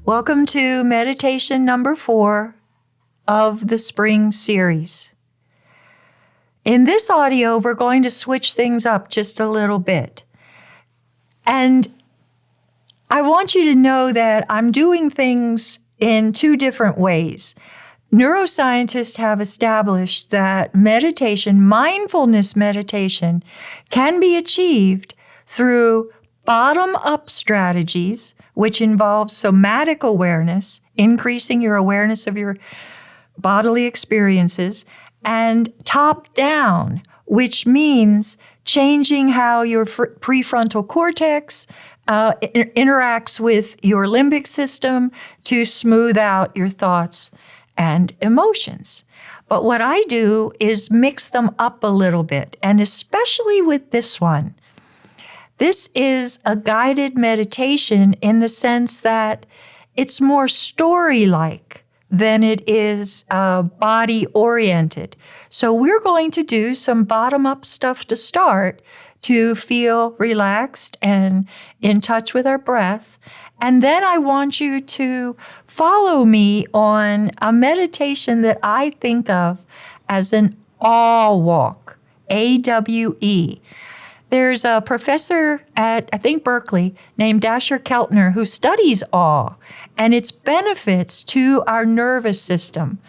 Welcome to meditation number 4 of the spring series. In this audio, we're going to switch things up just a little bit. And I want you to know that I'm doing things in 2 different ways. Neuroscientists have established that meditation, mindfulness meditation, can be achieved through bottom-up strategies, which involves somatic awareness, increasing your awareness of your bodily experiences, and top-down, which means changing how your prefrontal cortex interacts with your limbic system to smooth out your thoughts and emotions. But what I do is mix them up a little bit, and especially with this one. This is a guided meditation in the sense that it's more story-like than it is body-oriented. So we're going to do some bottom-up stuff to start to feel relaxed and in touch with our breath. And then I want you to follow me on a meditation that I think of as an awe walk, AWE. There's a professor at, I think, Berkeley named Dasher Keltner who studies awe and its benefits to our nervous system.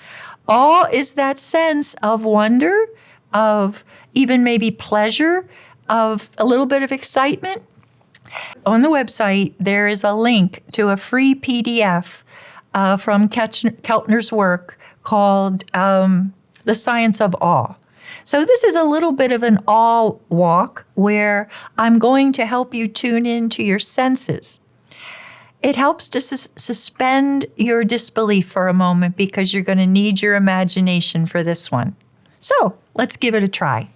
Awe is that sense of wonder, of even maybe pleasure, of a little bit of excitement. On the website, there is a link to a free PDF from Keltner's work called The Science of Awe. So this is a little bit of an awe walk where I'm going to help you tune into your senses. It helps to suspend your disbelief for a moment because you're going to need your imagination for this one. So let's give it a try.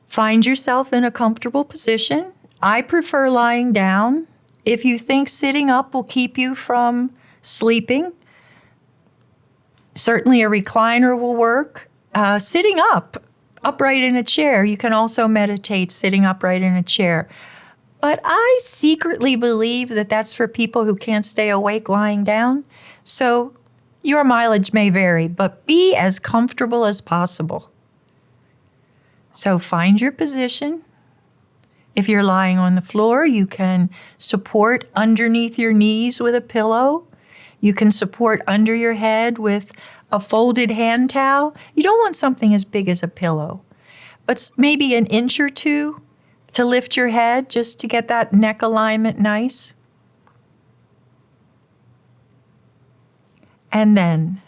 Find yourself in a comfortable position. I prefer lying down. If you think sitting up will keep you from sleeping, certainly a recliner will work. Sitting upright in a chair, you can also meditate sitting upright in a chair. But I secretly believe that that's for people who can't stay awake lying down. So your mileage may vary, but be as comfortable as possible. So find your position. If you're lying on the floor, you can support underneath your knees with a pillow. You can support under your head with a folded hand towel. You don't want something as big as a pillow, but maybe an inch or 2 to lift your head just to get that neck alignment nice. And then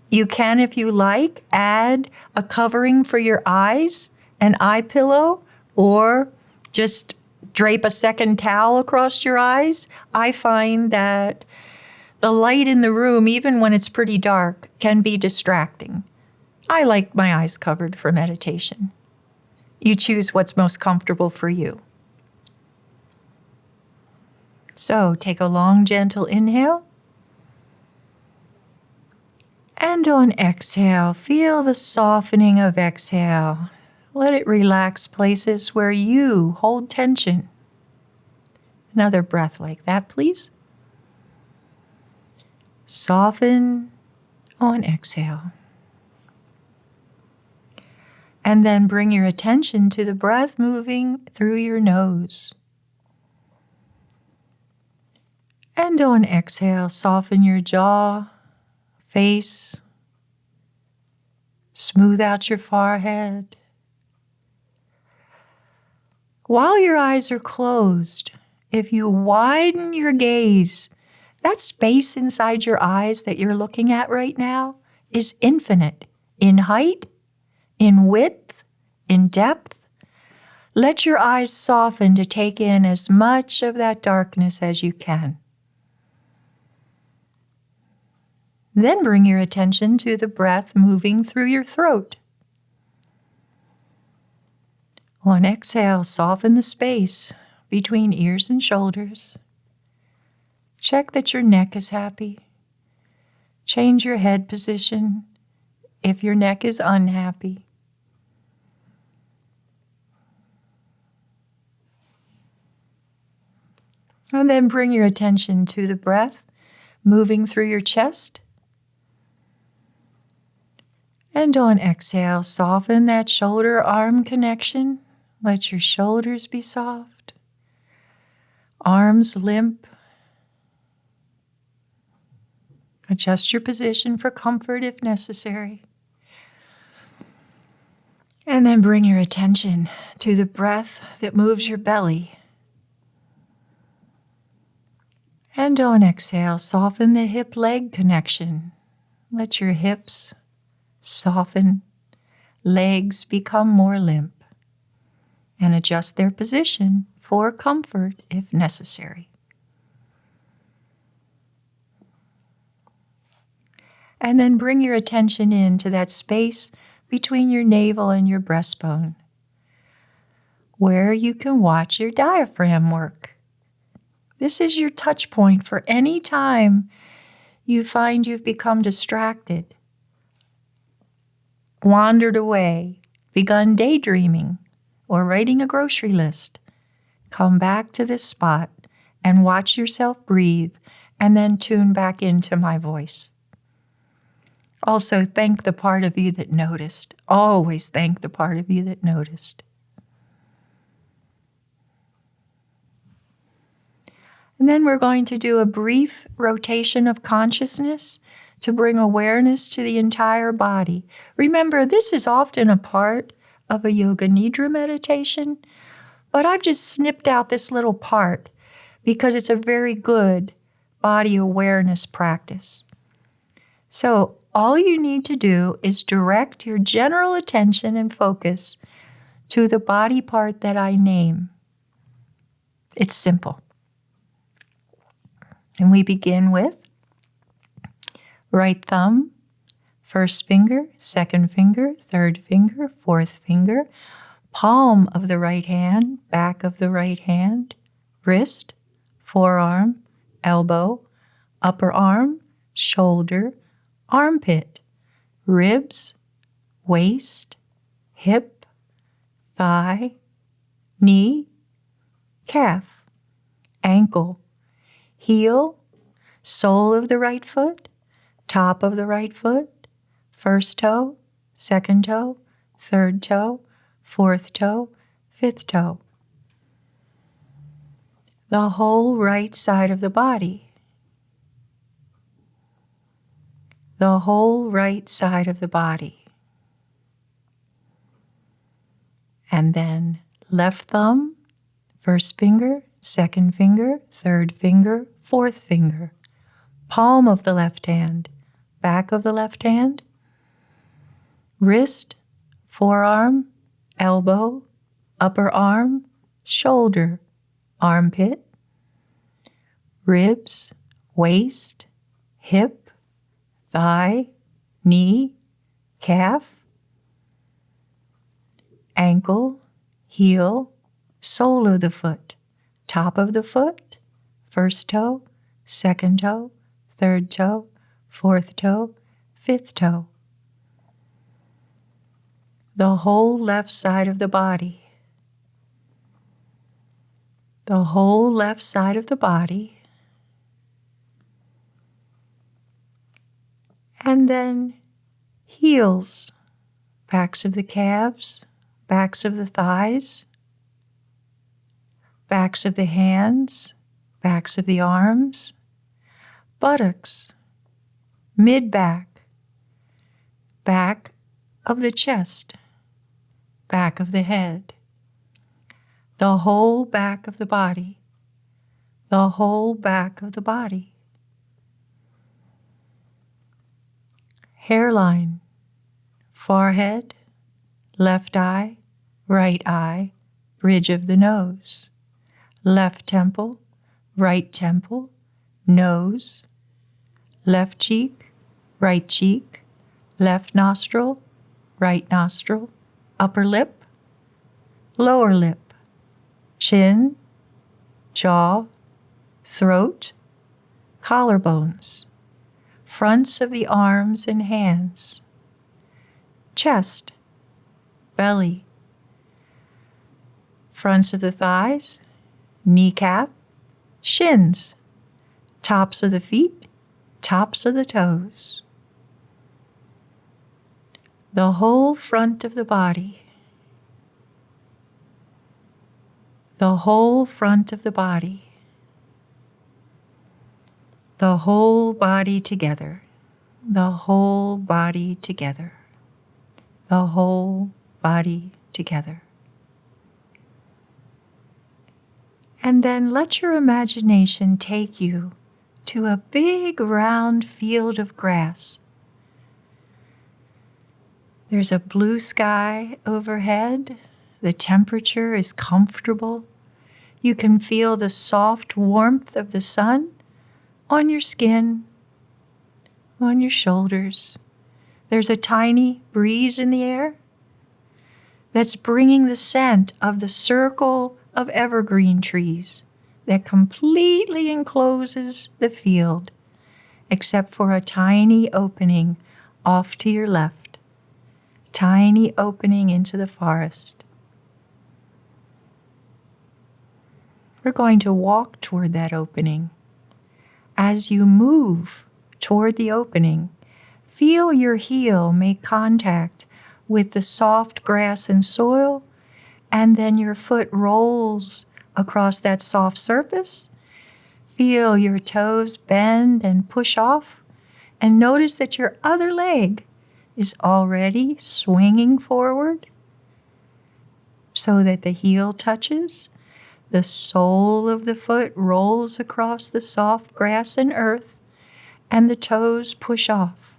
you can, if you like, add a covering for your eyes, an eye pillow, or just drape a second towel across your eyes. I find that the light in the room, even when it's pretty dark, can be distracting. I like my eyes covered for meditation. You choose what's most comfortable for you. So take a long, gentle inhale. And on exhale, feel the softening of exhale. Let it relax places where you hold tension. Another breath like that, please. Soften on exhale. And then bring your attention to the breath moving through your nose. And on exhale, soften your jaw, face, smooth out your forehead. While your eyes are closed, if you widen your gaze, that space inside your eyes that you're looking at right now is infinite in height, in width, in depth. Let your eyes soften to take in as much of that darkness as you can. Then bring your attention to the breath moving through your throat. On exhale, soften the space between ears and shoulders. Check that your neck is happy. Change your head position if your neck is unhappy. And then bring your attention to the breath moving through your chest. And on exhale, soften that shoulder-arm connection. Let your shoulders be soft, arms limp. Adjust your position for comfort if necessary. And then bring your attention to the breath that moves your belly. And on exhale, soften the hip-leg connection. Let your hips soften, legs become more limp, and adjust their position for comfort if necessary. And then bring your attention into that space between your navel and your breastbone, where you can watch your diaphragm work. This is your touch point for any time you find you've become distracted, wandered away, begun daydreaming, or writing a grocery list. Come back to this spot and watch yourself breathe, and then tune back into my voice. Also, thank the part of you that noticed. Always thank the part of you that noticed. And then we're going to do a brief rotation of consciousness to bring awareness to the entire body. Remember, this is often a part of a Yoga Nidra meditation, but I've just snipped out this little part because it's a very good body awareness practice. So all you need to do is direct your general attention and focus to the body part that I name. It's simple. And we begin with right thumb, first finger, second finger, third finger, fourth finger, palm of the right hand, back of the right hand, wrist, forearm, elbow, upper arm, shoulder, armpit, ribs, waist, hip, thigh, knee, calf, ankle, heel, sole of the right foot, top of the right foot, first toe, second toe, third toe, fourth toe, fifth toe. The whole right side of the body. The whole right side of the body. And then left thumb, first finger, second finger, third finger, fourth finger, palm of the left hand, back of the left hand, wrist, forearm, elbow, upper arm, shoulder, armpit, ribs, waist, hip, thigh, knee, calf, ankle, heel, sole of the foot, top of the foot, first toe, second toe, third toe, fourth toe, fifth toe. The whole left side of the body. The whole left side of the body. And then heels, backs of the calves, backs of the thighs, backs of the hands, backs of the arms, buttocks, mid-back, back of the chest, back of the head, the whole back of the body, the whole back of the body. Hairline, forehead, left eye, right eye, bridge of the nose, left temple, right temple, nose, left cheek, left nostril, right nostril, upper lip, lower lip, chin, jaw, throat, collarbones, fronts of the arms and hands, chest, belly, fronts of the thighs, kneecap, shins, tops of the feet, tops of the toes, the whole front of the body, the whole front of the body, the whole body together, the whole body together, the whole body together. And then let your imagination take you to a big round field of grass. There's a blue sky overhead. The temperature is comfortable. You can feel the soft warmth of the sun on your skin, on your shoulders. There's a tiny breeze in the air that's bringing the scent of the circle of evergreen trees that completely encloses the field, except for a tiny opening off to your left, tiny opening into the forest. We're going to walk toward that opening. As you move toward the opening, feel your heel make contact with the soft grass and soil, and then your foot rolls across that soft surface. Feel your toes bend and push off, and notice that your other leg is already swinging forward so that the heel touches. The sole of the foot rolls across the soft grass and earth, and the toes push off.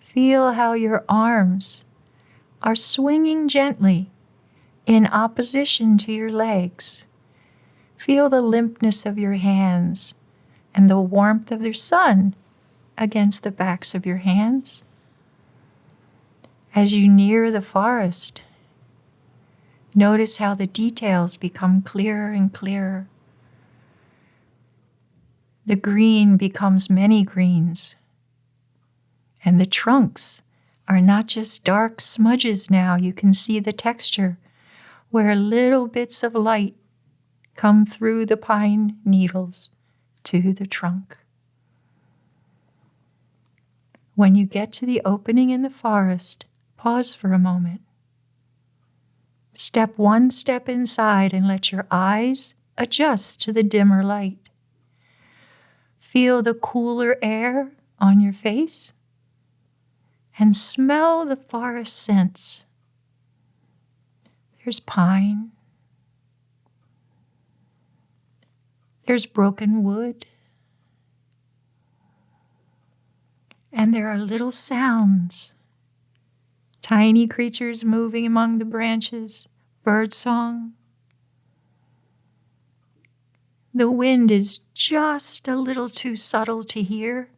Feel how your arms are swinging gently in opposition to your legs. Feel the limpness of your hands and the warmth of the sun against the backs of your hands. As you near the forest, notice how the details become clearer and clearer. The green becomes many greens, and the trunks are not just dark smudges now. You can see the texture where little bits of light come through the pine needles to the trunk. When you get to the opening in the forest, pause for a moment. Step one step inside and let your eyes adjust to the dimmer light. Feel the cooler air on your face and smell the forest scents. There's pine. There's broken wood. And there are little sounds. Tiny creatures moving among the branches, birdsong. The wind is just a little too subtle to hear,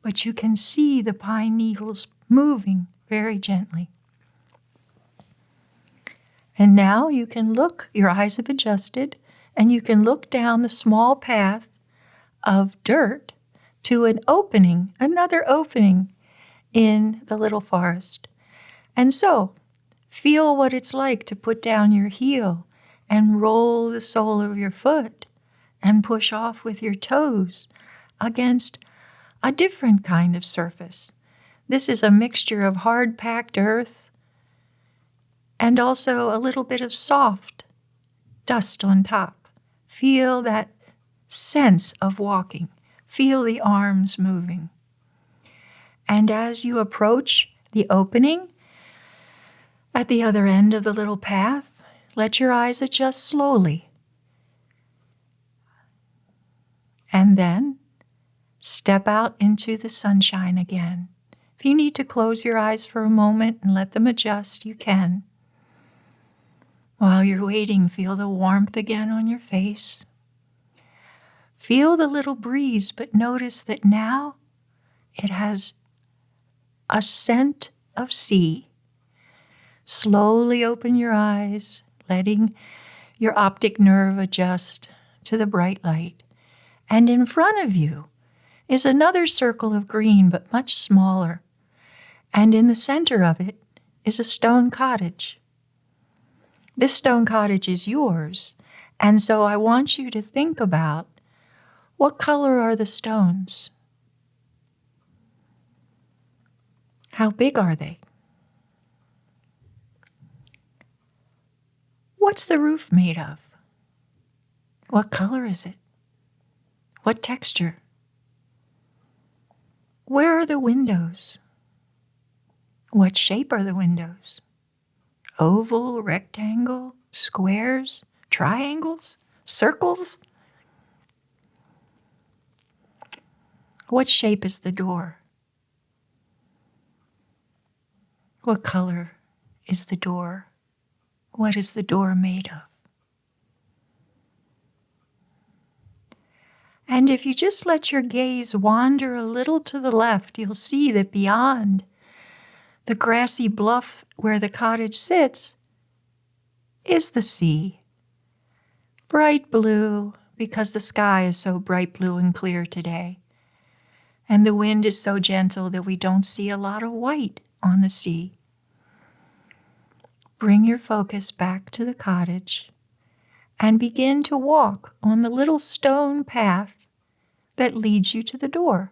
but you can see the pine needles moving very gently. And now you can look, your eyes have adjusted, and you can look down the small path of dirt to an opening, another opening in the little forest. And so, feel what it's like to put down your heel and roll the sole of your foot and push off with your toes against a different kind of surface. This is a mixture of hard-packed earth and also a little bit of soft dust on top. Feel that sense of walking. Feel the arms moving. And as you approach the opening at the other end of the little path, let your eyes adjust slowly. And then step out into the sunshine again. If you need to close your eyes for a moment and let them adjust, you can. While you're waiting, feel the warmth again on your face. Feel the little breeze, but notice that now it has a scent of sea. Slowly open your eyes, letting your optic nerve adjust to the bright light. And in front of you is another circle of green, but much smaller. And in the center of it is a stone cottage. This stone cottage is yours, And so I want you to think about, what color are the stones? How big are they? What's the roof made of? What color is it? What texture? Where are the windows? What shape are the windows? Oval, rectangle, squares, triangles, circles? What shape is the door? What color is the door? What is the door made of? And if you just let your gaze wander a little to the left, you'll see that beyond the grassy bluff where the cottage sits is the sea. Bright blue, because the sky is so bright blue and clear today. And the wind is so gentle that we don't see a lot of white on the sea. Bring your focus back to the cottage and begin to walk on the little stone path that leads you to the door.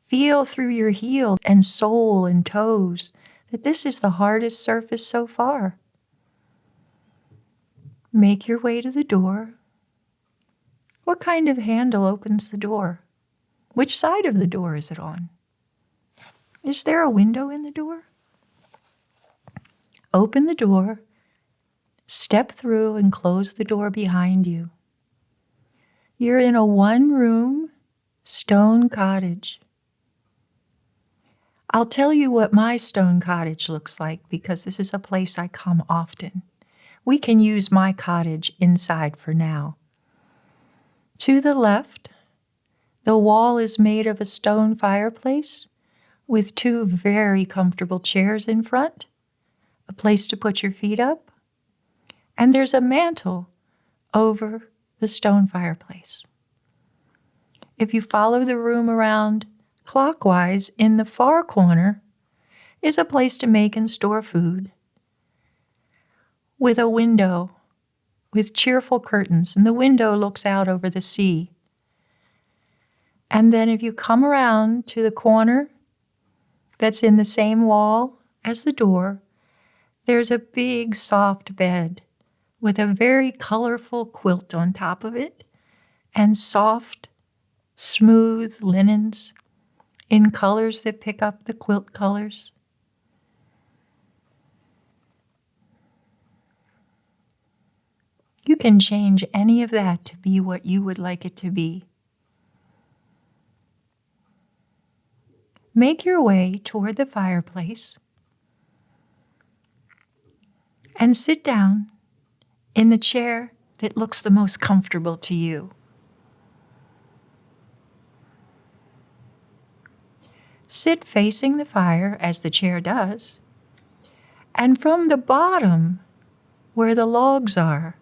Feel through your heel and sole and toes that this is the hardest surface so far. Make your way to the door. What kind of handle opens the door? Which side of the door is it on? Is there a window in the door? Open the door, step through and close the door behind you. You're in a one-room stone cottage. I'll tell you what my stone cottage looks like because this is a place I come often. We can use my cottage inside for now. To the left, the wall is made of a stone fireplace with two very comfortable chairs in front, a place to put your feet up, and there's a mantel over the stone fireplace. If you follow the room around clockwise, in the far corner is a place to make and store food with a window with cheerful curtains, and the window looks out over the sea. And then if you come around to the corner that's in the same wall as the door, there's a big soft bed with a very colorful quilt on top of it and soft, smooth linens in colors that pick up the quilt colors. You can change any of that to be what you would like it to be. Make your way toward the fireplace and sit down in the chair that looks the most comfortable to you. Sit facing the fire, as the chair does, and from the bottom, where the logs are,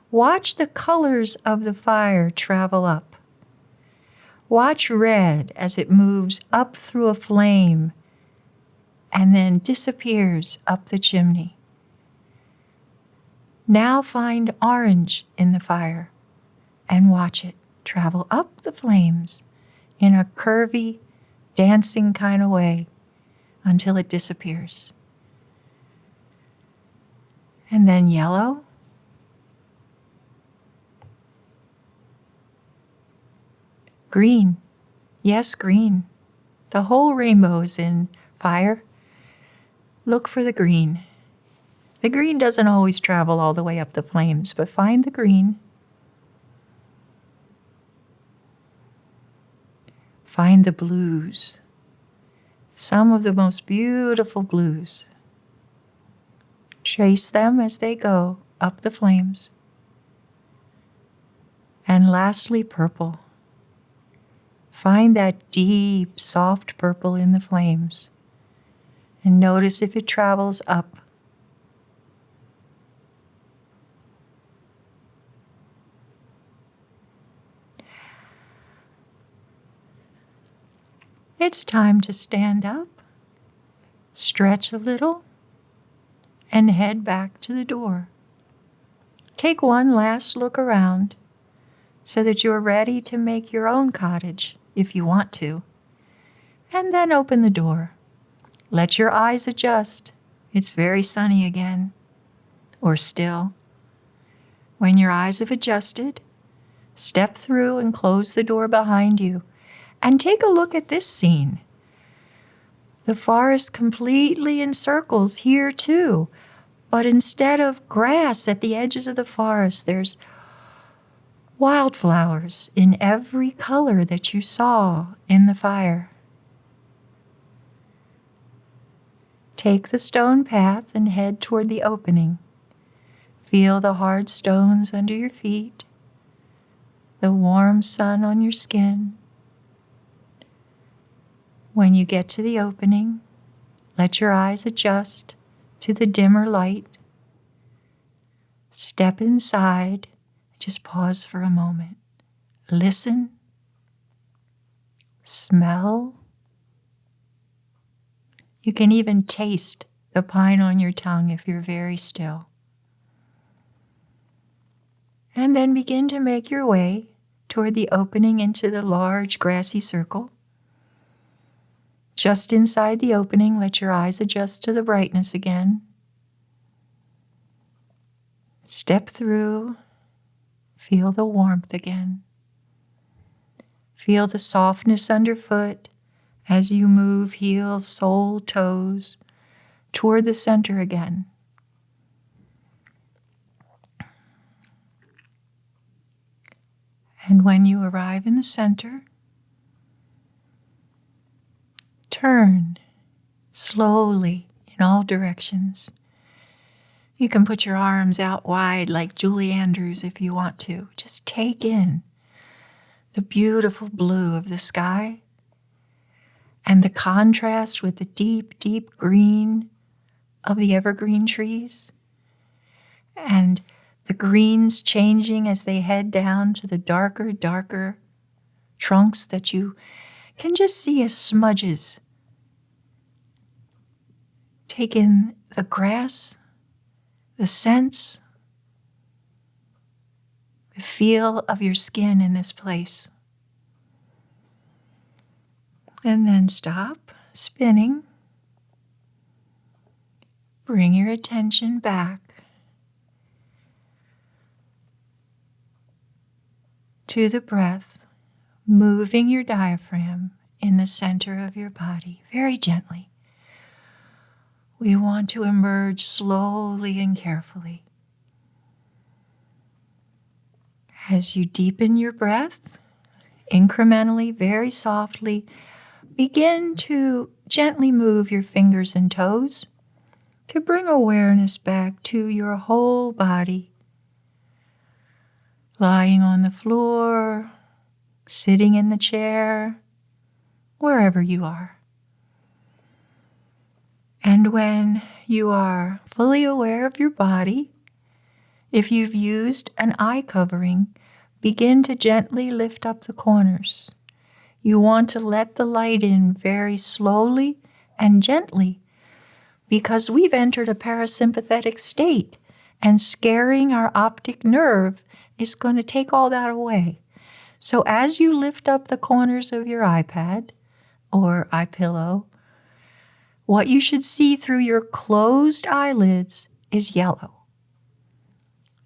watch the colors of the fire travel up. Watch red as it moves up through a flame and then disappears up the chimney. Now find orange in the fire and watch it travel up the flames in a curvy, dancing kind of way until it disappears. And then yellow. Green. Yes, green. The whole rainbow is in fire. Look for the green. The green doesn't always travel all the way up the flames, but find the green. Find the blues. Some of the most beautiful blues. Trace them as they go up the flames. And lastly, purple. Find that deep, soft purple in the flames and notice if it travels up. It's time to stand up, stretch a little, and head back to the door. take one last look around so that you're ready to make your own cottage if you want to. And then open the door. Let your eyes adjust. It's very sunny again, or still. When your eyes have adjusted, step through and close the door behind you and take a look at this scene. The forest completely encircles here too, but instead of grass at the edges of the forest, there's wildflowers in every color that you saw in the fire. Take the stone path and head toward the opening. Feel the hard stones under your feet, the warm sun on your skin. When you get to the opening, let your eyes adjust to the dimmer light. Step inside. Just pause for a moment. Listen. Smell. You can even taste the pine on your tongue if you're very still. And then begin to make your way toward the opening into the large grassy circle. Just inside the opening, let your eyes adjust to the brightness again. Step through. Feel the warmth again. Feel the softness underfoot as you move heels, sole, toes toward the center again. And when you arrive in the center, turn slowly in all directions. You can put your arms out wide like Julie Andrews if you want to. Just take in the beautiful blue of the sky and the contrast with the deep, deep green of the evergreen trees, and the greens changing as they head down to the darker, darker trunks that you can just see as smudges. Take in the grass, the scents, the feel of your skin in this place. And then stop spinning. Bring your attention back to the breath, moving your diaphragm in the center of your body very gently. We want to emerge slowly and carefully. As you deepen your breath, incrementally, very softly, begin to gently move your fingers and toes to bring awareness back to your whole body. Lying on the floor, sitting in the chair, wherever you are. And when you are fully aware of your body, if you've used an eye covering, begin to gently lift up the corners. You want to let the light in very slowly and gently because we've entered a parasympathetic state, and scaring our optic nerve is going to take all that away. So as you lift up the corners of your iPad or iPillow, what you should see through your closed eyelids is yellow.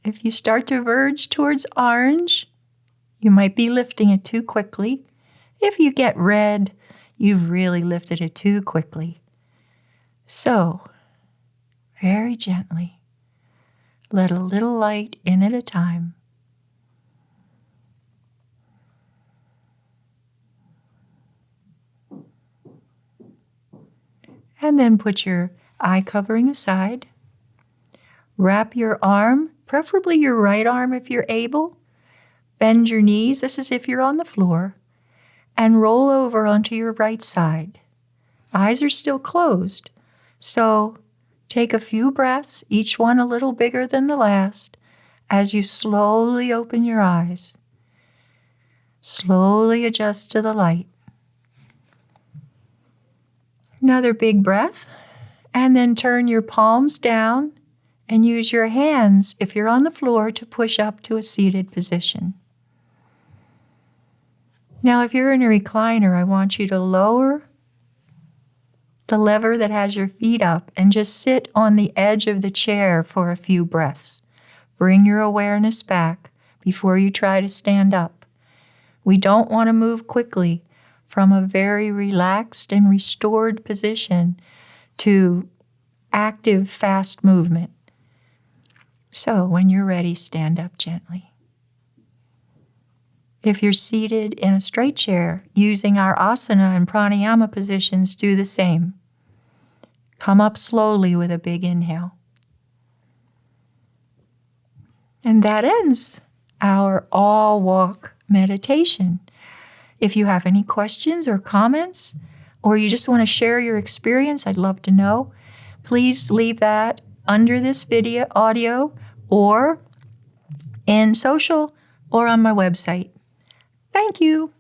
If you start to verge towards orange, you might be lifting it too quickly. If you get red, you've really lifted it too quickly. So, very gently, let a little light in at a time. And then put your eye covering aside. Wrap your arm, preferably your right arm if you're able. Bend your knees, this is if you're on the floor, and roll over onto your right side. Eyes are still closed, so take a few breaths, each one a little bigger than the last, as you slowly open your eyes. Slowly adjust to the light. Another big breath, and then turn your palms down And use your hands, if you're on the floor, to push up to a seated position. Now, if you're in a recliner, I want you to lower the lever that has your feet up and just sit on the edge of the chair for a few breaths. Bring your awareness back before you try to stand up. We don't want to move quickly from a very relaxed and restored position to active, fast movement. So when you're ready, stand up gently. If you're seated in a straight chair, using our asana and pranayama positions, do the same. Come up slowly with a big inhale. And that ends our all walk meditation. If you have any questions or comments, or you just want to share your experience, I'd love to know. Please leave that under this video, audio, or in social, or on my website. Thank you.